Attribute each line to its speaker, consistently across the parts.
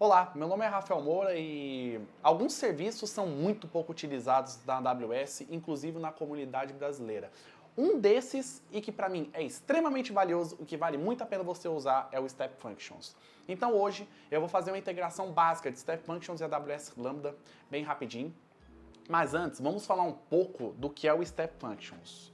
Speaker 1: Olá, meu nome é Rafael Moura e alguns serviços são muito pouco utilizados na AWS, inclusive na comunidade brasileira. Um desses, e que para mim é extremamente valioso, o que vale muito a pena você usar, é o Step Functions. Então hoje eu vou fazer uma integração básica de Step Functions e AWS Lambda, bem rapidinho. Mas antes, vamos falar um pouco do que é o Step Functions.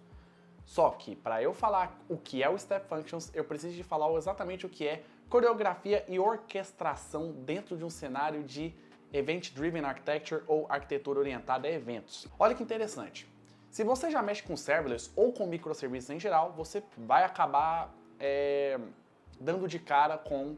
Speaker 1: Só que, para eu falar o que é o Step Functions, eu preciso de falar exatamente o que é coreografia e orquestração dentro de um cenário de Event Driven Architecture ou arquitetura orientada a eventos. Olha que interessante. Se você já mexe com serverless ou com microserviços em geral, você vai acabar dando de cara com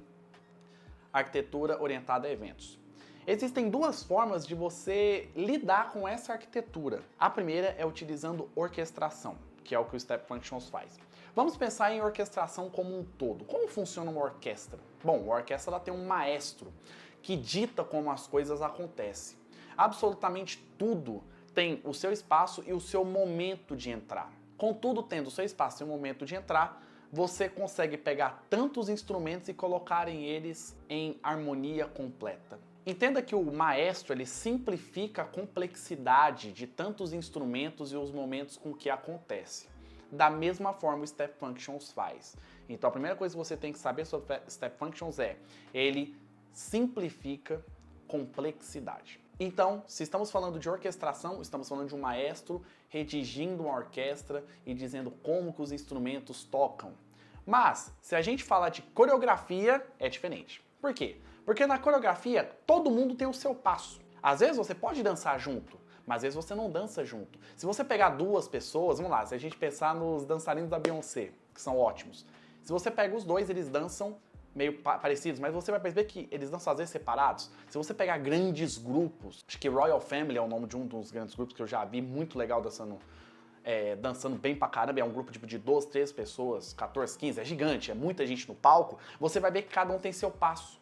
Speaker 1: arquitetura orientada a eventos. Existem duas formas de você lidar com essa arquitetura. A primeira é utilizando orquestração, que é o que o Step Functions faz. Vamos pensar em orquestração como um todo. Como funciona uma orquestra? Bom, a orquestra ela tem um maestro que dita como as coisas acontecem. Absolutamente tudo tem o seu espaço e o seu momento de entrar. Contudo, tendo o seu espaço e o momento de entrar, você consegue pegar tantos instrumentos e colocarem eles em harmonia completa. Entenda que o maestro ele simplifica a complexidade de tantos instrumentos e os momentos com que acontece. Da mesma forma o Step Functions faz. Então a primeira coisa que você tem que saber sobre Step Functions é ele simplifica complexidade. Então, se estamos falando de orquestração, estamos falando de um maestro redigindo uma orquestra e dizendo como que os instrumentos tocam. Mas, se a gente falar de coreografia, é diferente. Por quê? Porque na coreografia, todo mundo tem o seu passo. Às vezes você pode dançar junto, mas às vezes você não dança junto. Se você pegar duas pessoas, vamos lá, se a gente pensar nos dançarinos da Beyoncé, que são ótimos. Se você pega os dois, eles dançam meio parecidos, mas você vai perceber que eles dançam às vezes separados. Se você pegar grandes grupos, acho que Royal Family é o nome de um dos grandes grupos que eu já vi, muito legal dançando bem pra caramba, é um grupo tipo de 12, 13 pessoas, 14, 15, é gigante, é muita gente no palco, você vai ver que cada um tem seu passo.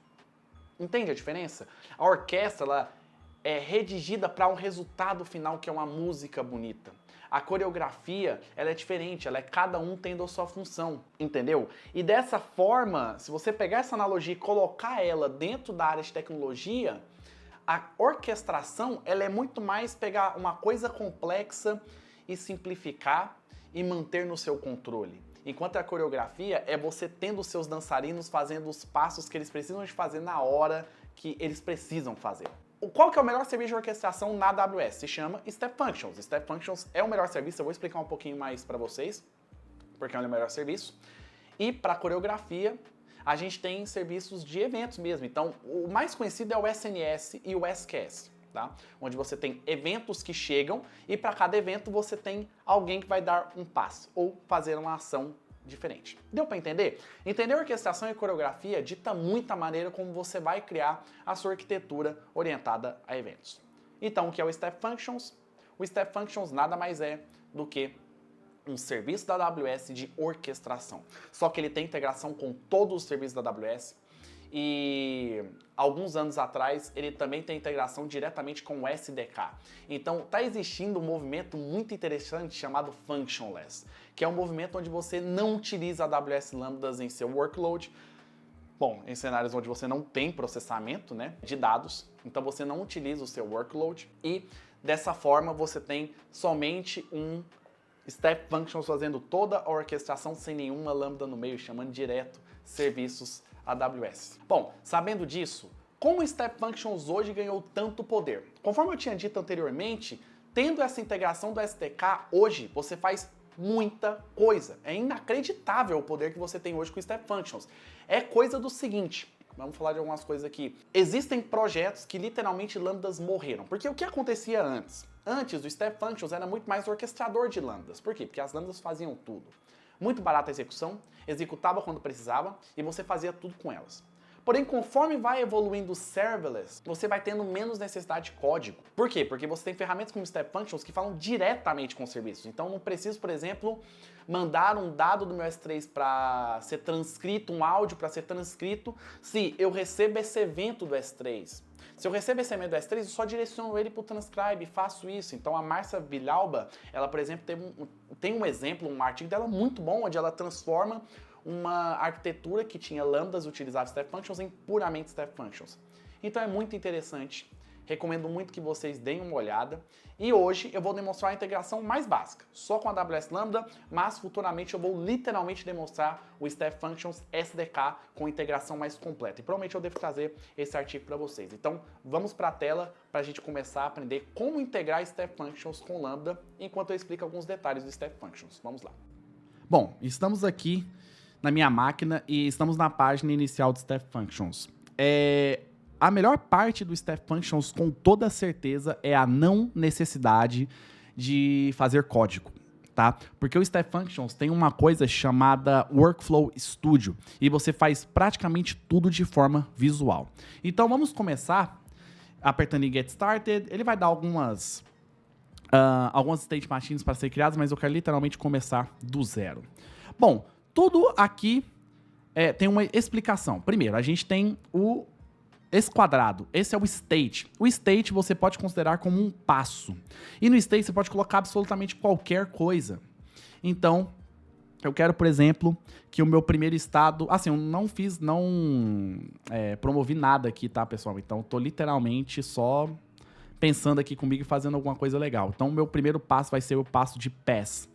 Speaker 1: Entende a diferença? A orquestra ela é redigida para um resultado final que é uma música bonita. A coreografia ela é diferente, ela é cada um tendo a sua função, entendeu? E dessa forma, se você pegar essa analogia e colocar ela dentro da área de tecnologia, a orquestração ela é muito mais pegar uma coisa complexa e simplificar e manter no seu controle. Enquanto a coreografia é você tendo os seus dançarinos fazendo os passos que eles precisam de fazer na hora que eles precisam fazer. Qual que é o melhor serviço de orquestração na AWS? Se chama Step Functions. Step Functions é o melhor serviço, eu vou explicar um pouquinho mais para vocês, porque é o melhor serviço. E para coreografia, a gente tem serviços de eventos mesmo. Então, o mais conhecido é o SNS e o SQS. Tá? Onde você tem eventos que chegam e para cada evento você tem alguém que vai dar um passo ou fazer uma ação diferente. Deu para entender? Entender orquestração e coreografia dita muito a maneira como você vai criar a sua arquitetura orientada a eventos. Então, o que é o Step Functions? O Step Functions nada mais é do que um serviço da AWS de orquestração. Só que ele tem integração com todos os serviços da AWS. E alguns anos atrás ele também tem integração diretamente com o SDK. Então está existindo um movimento muito interessante chamado Functionless, que é um movimento onde você não utiliza AWS Lambdas em seu workload. Bom, em cenários onde você não tem processamento, de dados, então você não utiliza o seu workload e dessa forma você tem somente um Step Functions fazendo toda a orquestração sem nenhuma lambda no meio, chamando direto serviços AWS. Bom, sabendo disso, como o Step Functions hoje ganhou tanto poder? Conforme eu tinha dito anteriormente, tendo essa integração do SDK, hoje você faz muita coisa. É inacreditável o poder que você tem hoje com o Step Functions. É coisa do seguinte, vamos falar de algumas coisas aqui. Existem projetos que literalmente lambdas morreram. Porque o que acontecia antes? Antes, o Step Functions era muito mais orquestrador de lambdas. Por quê? Porque as lambdas faziam tudo. Muito barata a execução, executava quando precisava e você fazia tudo com elas. Porém, conforme vai evoluindo o serverless, você vai tendo menos necessidade de código. Por quê? Porque você tem ferramentas como Step Functions que falam diretamente com os serviços. Então, não preciso, por exemplo, mandar um dado do meu S3 para ser transcrito, um áudio para ser transcrito, se eu recebo esse evento do S3. Se eu recebo esse evento do S3, eu só direciono ele para o transcribe e faço isso. Então, a Márcia Villalba, ela, por exemplo, tem um exemplo, um artigo dela muito bom, onde ela transforma uma arquitetura que tinha lambdas e utilizava Step Functions em puramente Step Functions. Então é muito interessante, recomendo muito que vocês deem uma olhada. E hoje eu vou demonstrar a integração mais básica, só com a AWS Lambda, mas futuramente eu vou literalmente demonstrar o Step Functions SDK com integração mais completa. E provavelmente eu devo trazer esse artigo para vocês. Então vamos para a tela para a gente começar a aprender como integrar Step Functions com Lambda, enquanto eu explico alguns detalhes do Step Functions. Vamos lá. Bom, estamos aqui na minha máquina e estamos na página inicial do Step Functions. A melhor parte do Step Functions, com toda certeza, é a não necessidade de fazer código, tá? Porque o Step Functions tem uma coisa chamada Workflow Studio e você faz praticamente tudo de forma visual. Então vamos começar apertando em Get Started. Ele vai dar algumas state machines para ser criadas, mas eu quero literalmente começar do zero. Bom, tudo aqui tem uma explicação. Primeiro, a gente tem esse quadrado, esse é o state. O state você pode considerar como um passo. E no state você pode colocar absolutamente qualquer coisa. Então, eu quero, por exemplo, que o meu primeiro estado... Assim, eu não promovi nada aqui, tá, pessoal? Então, eu tô literalmente só pensando aqui comigo e fazendo alguma coisa legal. Então, o meu primeiro passo vai ser o passo de pass.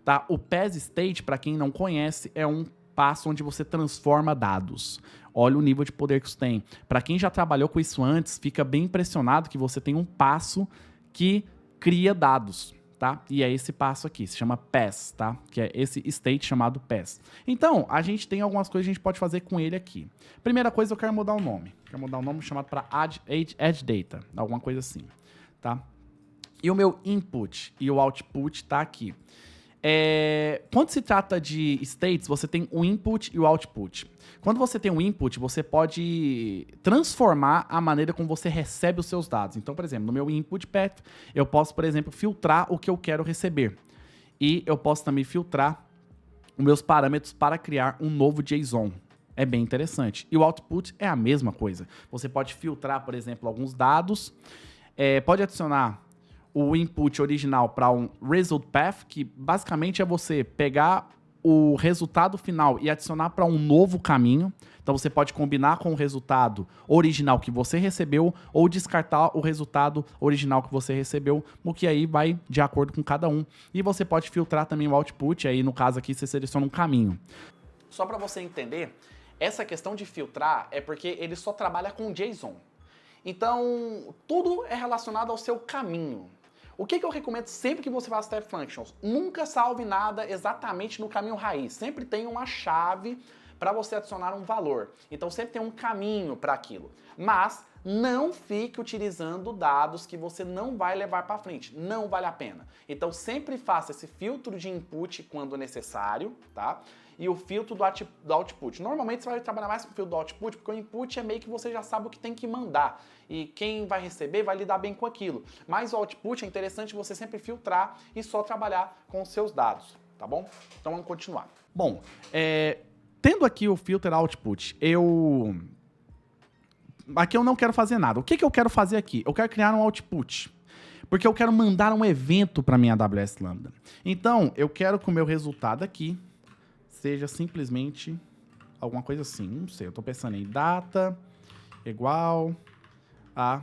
Speaker 1: Tá? O pass state, para quem não conhece, é um passo onde você transforma dados. Olha o nível de poder que isso tem. Para quem já trabalhou com isso antes, fica bem impressionado que você tem um passo que cria dados, tá? E é esse passo aqui, se chama pass, tá? Que é esse state chamado pass. Então, a gente tem algumas coisas que a gente pode fazer com ele aqui. Primeira coisa, eu quero mudar o nome. Quero mudar o nome chamado para add data, alguma coisa assim, tá? E o meu input e o output tá aqui. Quando se trata de states, você tem o input e o output. Quando você tem o input, você pode transformar a maneira como você recebe os seus dados. Então, por exemplo, no meu input path, eu posso, por exemplo, filtrar o que eu quero receber. E eu posso também filtrar os meus parâmetros para criar um novo JSON. É bem interessante. E o output é a mesma coisa. Você pode filtrar, por exemplo, alguns dados, pode adicionar o input original para um result path, que basicamente é você pegar o resultado final e adicionar para um novo caminho. Então você pode combinar com o resultado original que você recebeu ou descartar o resultado original que você recebeu, o que aí vai de acordo com cada um. E você pode filtrar também o output, aí no caso aqui você seleciona um caminho. Só para você entender, essa questão de filtrar é porque ele só trabalha com JSON. Então tudo é relacionado ao seu caminho. O que eu recomendo sempre que você faça Step Functions? Nunca salve nada exatamente no caminho raiz. Sempre tem uma chave para você adicionar um valor. Então sempre tem um caminho para aquilo. Mas não fique utilizando dados que você não vai levar para frente. Não vale a pena. Então sempre faça esse filtro de input quando necessário, tá? E o filtro do output. Normalmente você vai trabalhar mais com o filtro do output, porque o input é meio que você já sabe o que tem que mandar. E quem vai receber vai lidar bem com aquilo. Mas o output é interessante você sempre filtrar e só trabalhar com os seus dados, tá bom? Então vamos continuar. Bom, tendo aqui o filter output, aqui eu não quero fazer nada. O que eu quero fazer aqui? Eu quero criar um output. Porque eu quero mandar um evento para minha AWS Lambda. Então, eu quero que o meu resultado aqui seja simplesmente alguma coisa assim. Não sei, eu estou pensando em data igual a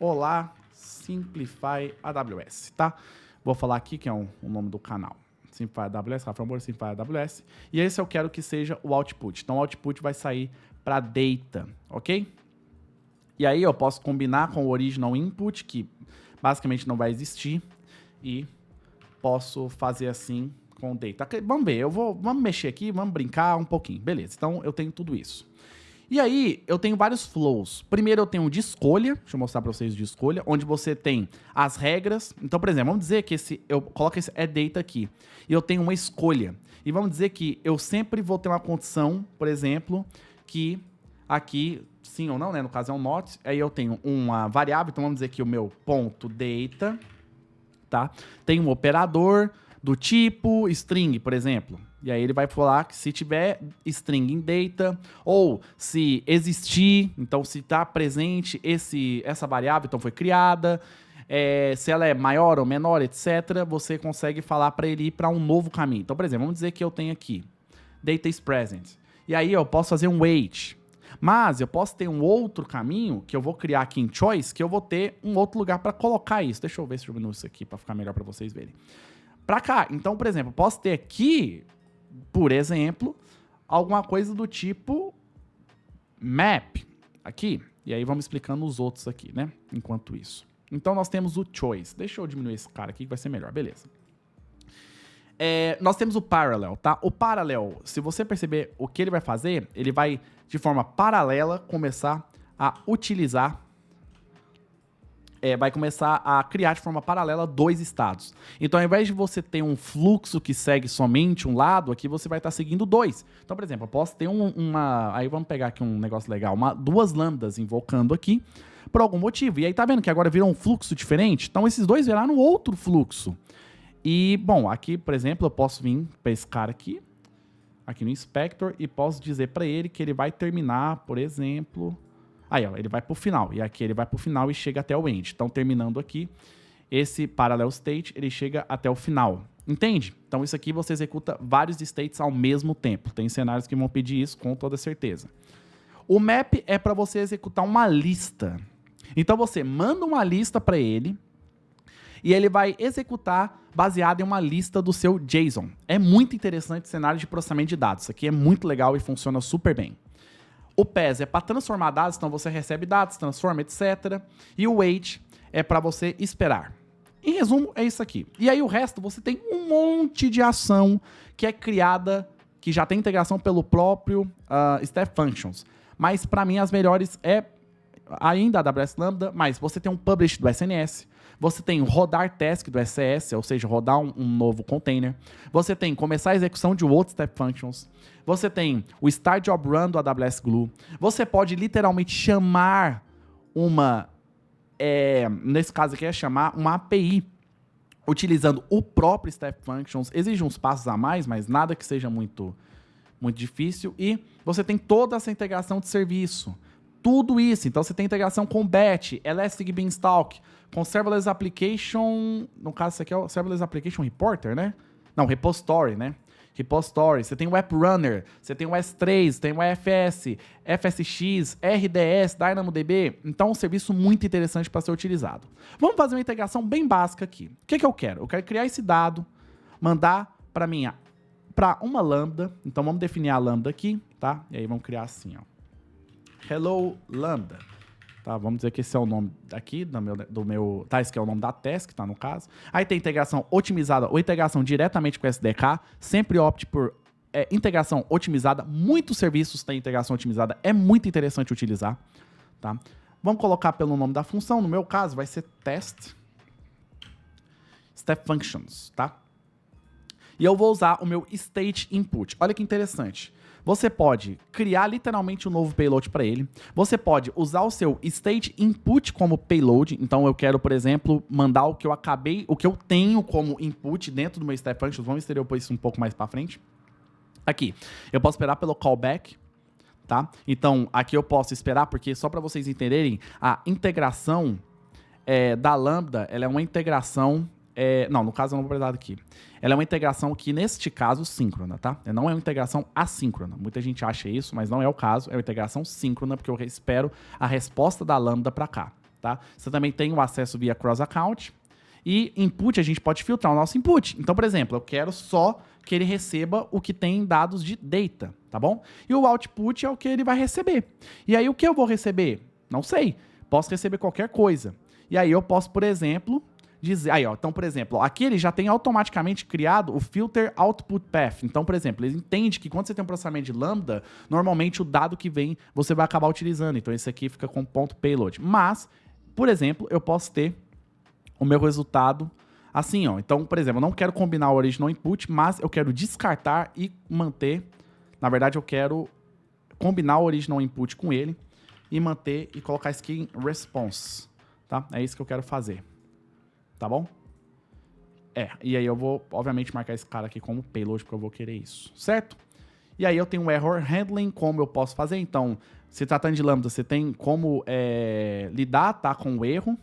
Speaker 1: Olá Simplify AWS, tá? Vou falar aqui que é o nome do canal. Simplify AWS, Rafael Moura, Simplify AWS. E esse eu quero que seja o output. Então, o output vai sair para data, ok? E aí eu posso combinar com o original input, que basicamente não vai existir, e posso fazer assim com data. Vamos ver, vamos mexer aqui, vamos brincar um pouquinho. Beleza, então eu tenho tudo isso. E aí eu tenho vários flows. Primeiro eu tenho de escolha, deixa eu mostrar para vocês de escolha, onde você tem as regras. Então, por exemplo, vamos dizer que eu coloco esse data aqui, e eu tenho uma escolha. E vamos dizer que eu sempre vou ter uma condição, por exemplo, que aqui, sim ou não, né? No caso é um not. Aí eu tenho uma variável, então vamos dizer que o meu ponto data, tá? Tem um operador do tipo string, por exemplo. E aí ele vai falar que se tiver string em data, ou se existir, então se está presente essa variável, então foi criada, se ela é maior ou menor, etc., você consegue falar para ele ir para um novo caminho. Então, por exemplo, vamos dizer que eu tenho aqui data is present. E aí eu posso fazer um wait. Mas eu posso ter um outro caminho que eu vou criar aqui em Choice, que eu vou ter um outro lugar para colocar isso. Deixa eu ver se eu diminuo isso aqui para ficar melhor para vocês verem. Para cá. Então, por exemplo, eu posso ter aqui, por exemplo, alguma coisa do tipo map aqui. E aí vamos explicando os outros aqui, né? Enquanto isso. Então nós temos o choice. Deixa eu diminuir esse cara aqui que vai ser melhor. Beleza. Nós temos o parallel, tá? O parallel, se você perceber o que ele vai fazer, ele vai, de forma paralela, começar a utilizar... vai começar a criar de forma paralela 2 estados. Então, ao invés de você ter um fluxo que segue somente um lado, aqui você vai estar seguindo 2. Então, por exemplo, eu posso ter Aí vamos pegar aqui um negócio legal. 2 lambdas invocando aqui por algum motivo. E aí tá vendo que agora virou um fluxo diferente? Então, esses 2 viraram outro fluxo. E, bom, aqui, por exemplo, eu posso vir para esse cara aqui no Inspector, e posso dizer para ele que ele vai terminar, por exemplo... Aí, ó, ele vai pro final. E aqui ele vai pro final e chega até o end. Então, terminando aqui, esse parallel state, ele chega até o final. Entende? Então, isso aqui você executa vários states ao mesmo tempo. Tem cenários que vão pedir isso com toda certeza. O map é para você executar uma lista. Então, você manda uma lista para ele e ele vai executar baseado em uma lista do seu JSON. É muito interessante o cenário de processamento de dados. Isso aqui é muito legal e funciona super bem. O PES é para transformar dados, então você recebe dados, transforma, etc. E o wait é para você esperar. Em resumo, é isso aqui. E aí o resto, você tem um monte de ação que é criada, que já tem integração pelo próprio Step Functions. Mas para mim as melhores é ainda a AWS Lambda, mas você tem um publish do SNS, você tem o rodar task do SCS, ou seja, rodar um novo container. Você tem começar a execução de outros Step Functions. Você tem o Start Job Run do AWS Glue. Você pode literalmente chamar nesse caso aqui é chamar uma API utilizando o próprio Step Functions. Exige uns passos a mais, mas nada que seja muito difícil. E você tem toda essa integração de serviço. Tudo isso. Então você tem integração com Batch, Elastic Beanstalk, com Serverless Application, no caso isso aqui é o Serverless Application Reporter, né? Não, Repository, né? Repository, você tem o App Runner, você tem o S3, tem o EFS, FSX, RDS, DynamoDB. Então, um serviço muito interessante para ser utilizado. Vamos fazer uma integração bem básica aqui. O que eu quero? Eu quero criar esse dado, mandar para uma lambda. Então, vamos definir a lambda aqui, tá? E aí, vamos criar assim, ó. Hello Lambda. Tá, vamos dizer que esse é o nome aqui do meu... Tá, esse aqui é o nome da task, tá, no caso. Aí tem integração otimizada ou integração diretamente com o SDK. Sempre opte por integração otimizada. Muitos serviços têm integração otimizada. É muito interessante utilizar, tá? Vamos colocar pelo nome da função. No meu caso, vai ser test step functions, tá? E eu vou usar o meu state input. Olha que interessante. Você pode criar literalmente um novo payload para ele. Você pode usar o seu state input como payload. Então eu quero, por exemplo, mandar o que eu tenho como input dentro do meu step functions. Vamos estender isso um pouco mais para frente. Aqui, eu posso esperar pelo callback, tá? Então aqui eu posso esperar porque só para vocês entenderem, a integração da Lambda, ela é uma integração não, no caso eu não vou precisar daqui. Ela é uma integração que, neste caso, síncrona, tá? Não é uma integração assíncrona. Muita gente acha isso, mas não é o caso. É uma integração síncrona, porque eu espero a resposta da Lambda para cá, tá? Você também tem o acesso via cross-account. E input, a gente pode filtrar o nosso input. Então, por exemplo, eu quero só que ele receba o que tem dados de data, tá bom? E o output é o que ele vai receber. E aí, o que eu vou receber? Não sei. Posso receber qualquer coisa. E aí, eu posso, por exemplo... Aí, ó, então, por exemplo, aqui ele já tem automaticamente criado o filter output path. Então, por exemplo, ele entende que quando você tem um processamento de Lambda, normalmente o dado que vem você vai acabar utilizando. Então, esse aqui fica com ponto payload. Mas, por exemplo, eu posso ter o meu resultado assim, ó. Então, por exemplo, eu não quero combinar o original input, mas eu quero descartar e manter. Na verdade, eu quero combinar o original input com ele e manter e colocar isso aqui em response, tá? É isso que eu quero fazer. Tá bom? E aí eu vou, obviamente, marcar esse cara aqui como payload, porque eu vou querer isso, certo? E aí eu tenho o error handling, como eu posso fazer. Então, se tratando de Lambda, você tem como lidar, tá, com o erro.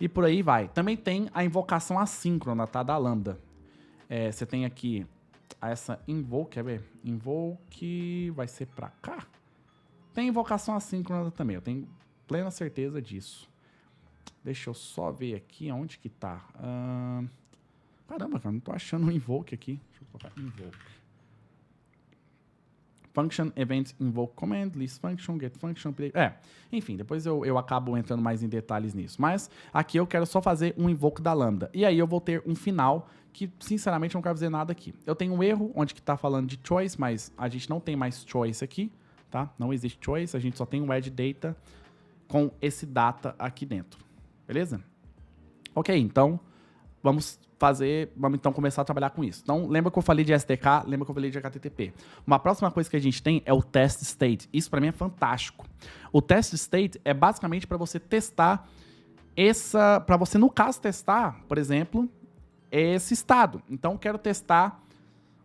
Speaker 1: E por aí vai. Também tem a invocação assíncrona, tá, da Lambda. Você tem aqui essa invoke, quer ver? Invoke vai ser pra cá. Tem invocação assíncrona também, eu tenho plena certeza disso. Deixa eu só ver aqui onde que tá. Caramba, cara, não tô achando um invoke aqui. Deixa eu colocar invoke. Function, event, invoke command, list function, get function, play. Enfim, depois eu acabo entrando mais em detalhes nisso. Mas aqui eu quero só fazer um invoke da Lambda. E aí eu vou ter um final que, sinceramente, eu não quero fazer nada aqui. Eu tenho um erro onde que tá falando de choice, mas a gente não tem mais choice aqui, tá? Não existe choice, a gente só tem um add data com esse data aqui dentro. Beleza? Ok, então vamos então começar a trabalhar com isso. Então, lembra que eu falei de SDK, lembra que eu falei de HTTP. Uma próxima coisa que a gente tem é o test state. Isso para mim é fantástico. O test state é basicamente para você testar para você, no caso, testar, por exemplo, esse estado. Então, eu quero testar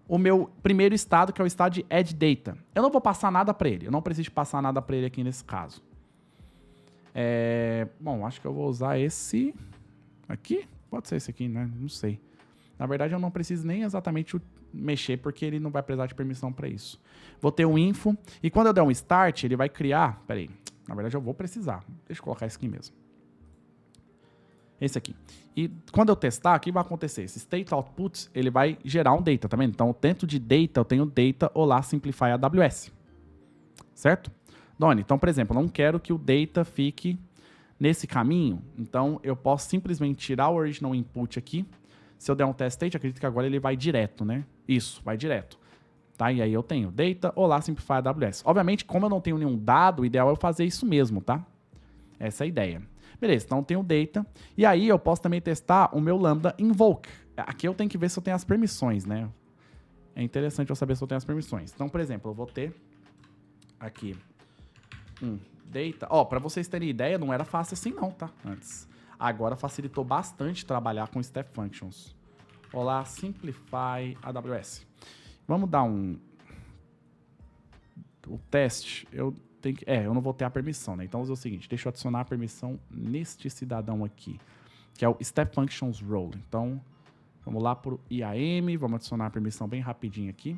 Speaker 1: o meu primeiro estado, que é o estado de add data. Eu não vou passar nada para ele. Eu não preciso passar nada para ele aqui nesse caso. Bom, acho que eu vou usar esse aqui. Pode ser esse aqui, né? Não sei. Na verdade, eu não preciso nem exatamente mexer, porque ele não vai precisar de permissão para isso. Vou ter um info. E quando eu der um start, ele vai criar... Peraí. Na verdade, eu vou precisar. Deixa eu colocar esse aqui mesmo. Esse aqui. E quando eu testar, o que vai acontecer? Esse state output, ele vai gerar um data, tá vendo? Então, dentro de data, eu tenho data olá simplify AWS. Certo? Doni, então, por exemplo, eu não quero que o data fique nesse caminho, então eu posso simplesmente tirar o original input aqui. Se eu der um test state, acredito que agora ele vai direto, né? Isso, vai direto. Tá? E aí eu tenho data, olá, simplify AWS. Obviamente, como eu não tenho nenhum dado, o ideal é eu fazer isso mesmo, tá? Essa é a ideia. Beleza, então eu tenho data. E aí eu posso também testar o meu lambda invoke. Aqui eu tenho que ver se eu tenho as permissões, né? É interessante eu saber se eu tenho as permissões. Então, por exemplo, eu vou ter aqui data. Para vocês terem ideia, não era fácil assim não, tá? Antes. Agora facilitou bastante trabalhar com Step Functions. Olá, Simplify AWS. Vamos dar o teste. Eu não vou ter a permissão, né? Então, vou fazer o seguinte. Deixa eu adicionar a permissão neste cidadão aqui, que é o Step Functions Role. Então, vamos lá para o IAM. Vamos adicionar a permissão bem rapidinho aqui.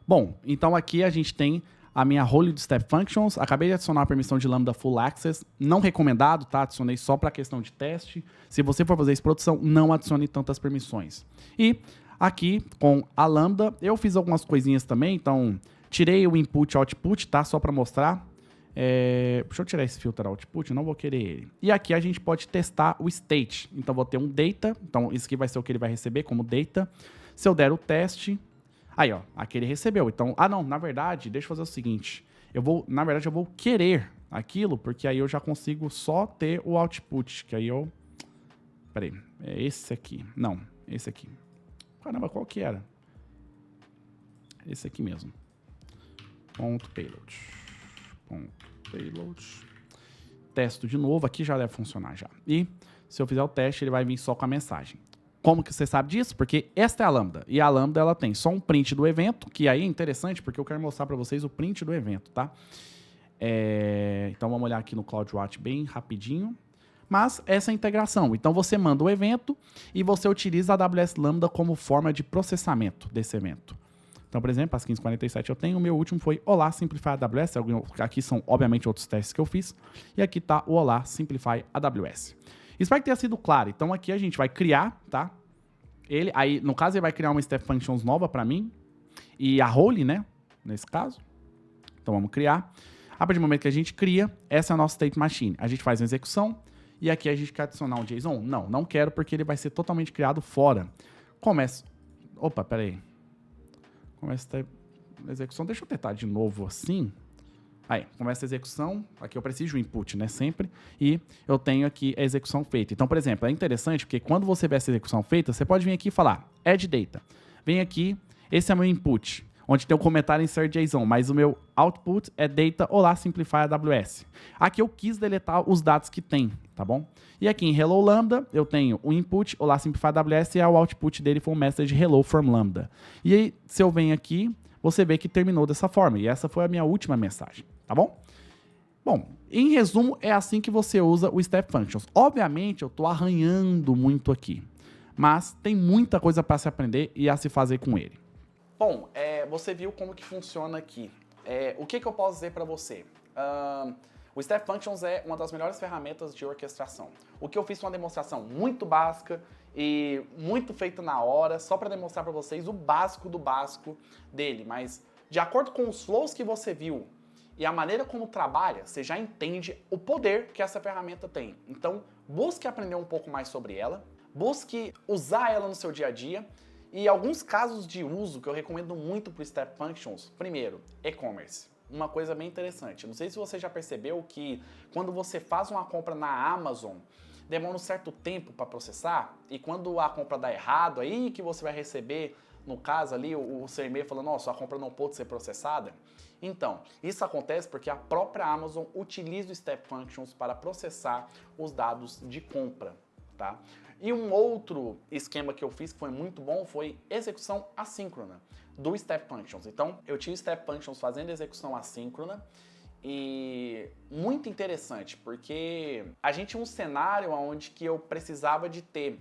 Speaker 1: Bom, então aqui a gente tem a minha role do Step Functions. Acabei de adicionar a permissão de Lambda Full Access. Não recomendado, tá? Adicionei só para questão de teste. Se você for fazer isso em produção, não adicione tantas permissões. E aqui, com a Lambda, eu fiz algumas coisinhas também. Então, tirei o input e output, tá? Só para mostrar. Deixa eu tirar esse filtro output, eu não vou querer ele. E aqui a gente pode testar o state. Então, vou ter um data. Então, isso aqui vai ser o que ele vai receber como data. Se eu der o teste... Aí, ó, aqui ele recebeu. Então, não, na verdade, deixa eu fazer o seguinte. Eu vou querer aquilo, porque aí eu já consigo só ter o output, que aí eu... Peraí, é esse aqui. Não, esse aqui. Caramba, qual que era? Esse aqui mesmo. .payload. Testo de novo, aqui já deve funcionar já. E se eu fizer o teste, ele vai vir só com a mensagem. Como que você sabe disso? Porque esta é a Lambda. E a Lambda, ela tem só um print do evento, que aí é interessante, porque eu quero mostrar para vocês o print do evento, tá? Então, vamos olhar aqui no CloudWatch bem rapidinho. Mas essa é a integração. Então, você manda o evento e você utiliza a AWS Lambda como forma de processamento desse evento. Então, por exemplo, às 15h47 eu tenho, o meu último foi Olá, Simplify AWS. Aqui são, obviamente, outros testes que eu fiz. E aqui está o Olá, Simplify AWS. Espero que tenha sido claro. Então, aqui a gente vai criar, tá? Aí, no caso, ele vai criar uma Step Functions nova para mim. E a role, né? Nesse caso. Então, vamos criar. A partir do momento que a gente cria, essa é a nossa State Machine. A gente faz uma execução. E aqui a gente quer adicionar um JSON? Não quero, porque ele vai ser totalmente criado fora. Começa... Opa, peraí. Começa a execução. Deixa eu tentar de novo assim. Aí, começa a execução. Aqui eu preciso do input, né? Sempre. E eu tenho aqui a execução feita. Então, por exemplo, é interessante porque quando você vê essa execução feita, você pode vir aqui e falar add data. Vem aqui, esse é meu input, onde tem o comentário insert JSON, mas o meu output é data olá simplify AWS. Aqui eu quis deletar os dados que tem, tá bom? E aqui em hello lambda, eu tenho o input olá simplify AWS e o output dele foi um message hello from lambda. E aí, se eu venho aqui, você vê que terminou dessa forma. E essa foi a minha última mensagem, tá bom? Bom, em resumo, é assim que você usa o Step Functions. Obviamente, eu estou arranhando muito aqui, mas tem muita coisa para se aprender e a se fazer com ele. Bom, você viu como que funciona aqui. O que eu posso dizer para você? O Step Functions é uma das melhores ferramentas de orquestração. O que eu fiz foi uma demonstração muito básica e muito feita na hora, só para demonstrar para vocês o básico do básico dele. Mas de acordo com os flows que você viu e a maneira como trabalha, você já entende o poder que essa ferramenta tem. Então, busque aprender um pouco mais sobre ela, busque usar ela no seu dia a dia. E alguns casos de uso que eu recomendo muito para o Step Functions. Primeiro, e-commerce. Uma coisa bem interessante. Não sei se você já percebeu que quando você faz uma compra na Amazon, demora um certo tempo para processar, e quando a compra dá errado, aí que você vai receber, no caso ali, o seu e-mail falando, nossa, a compra não pôde ser processada. Então, isso acontece porque a própria Amazon utiliza o Step Functions para processar os dados de compra, tá? E um outro esquema que eu fiz que foi muito bom foi execução assíncrona do Step Functions. Então, eu tinha o Step Functions fazendo execução assíncrona e muito interessante, porque a gente tinha um cenário onde que eu precisava de ter,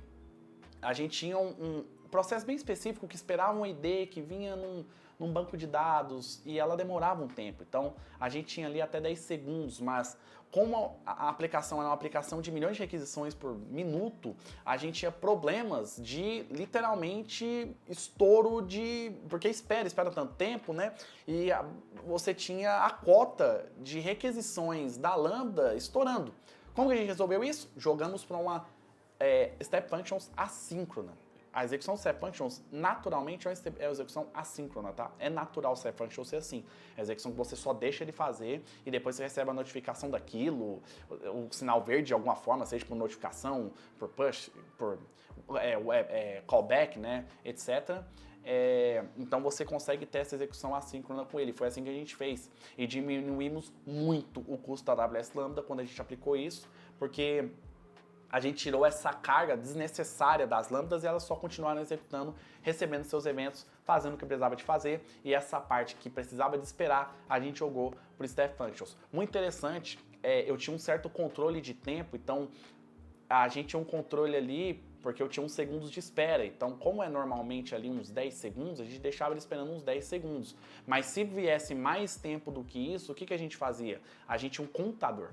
Speaker 1: a gente tinha um processo bem específico que esperava um ID que vinha num banco de dados e ela demorava um tempo. Então, a gente tinha ali até 10 segundos, mas como a aplicação era uma aplicação de milhões de requisições por minuto, a gente tinha problemas de, literalmente, estouro de... Porque espera tanto tempo, né? E você tinha a cota de requisições da Lambda estourando. Como que a gente resolveu isso? Jogamos para uma Step Functions assíncrona. A execução do Step Functions, naturalmente, é uma execução assíncrona, tá? É natural o Step Functions ser assim. É a execução que você só deixa ele fazer e depois você recebe a notificação daquilo, o sinal verde de alguma forma, seja por notificação, por push, por callback, né, etc. Então você consegue ter essa execução assíncrona com ele. Foi assim que a gente fez. E diminuímos muito o custo da AWS Lambda quando a gente aplicou isso, porque a gente tirou essa carga desnecessária das lambdas e elas só continuaram executando, recebendo seus eventos, fazendo o que precisava de fazer, e essa parte que precisava de esperar, a gente jogou para o Step Functions. Muito interessante, eu tinha um certo controle de tempo, então a gente tinha um controle ali, porque eu tinha uns segundos de espera, então como é normalmente ali uns 10 segundos, a gente deixava ele esperando uns 10 segundos. Mas se viesse mais tempo do que isso, o que a gente fazia? A gente tinha um contador.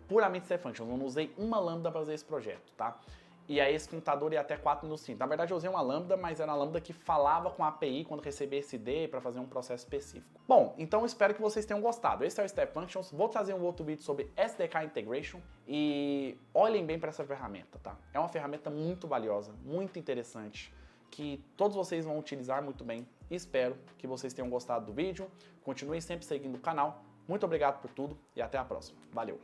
Speaker 1: Puramente Step Functions, eu não usei uma lambda para fazer esse projeto, tá? E aí esse contador ia até 4 minutos. Na verdade eu usei uma lambda, mas era uma lambda que falava com a API quando recebia esse ID para fazer um processo específico. Bom, então eu espero que vocês tenham gostado. Esse é o Step Functions. Vou trazer um outro vídeo sobre SDK Integration e olhem bem para essa ferramenta, tá? É uma ferramenta muito valiosa, muito interessante, que todos vocês vão utilizar muito bem. E espero que vocês tenham gostado do vídeo. Continuem sempre seguindo o canal. Muito obrigado por tudo e até a próxima. Valeu!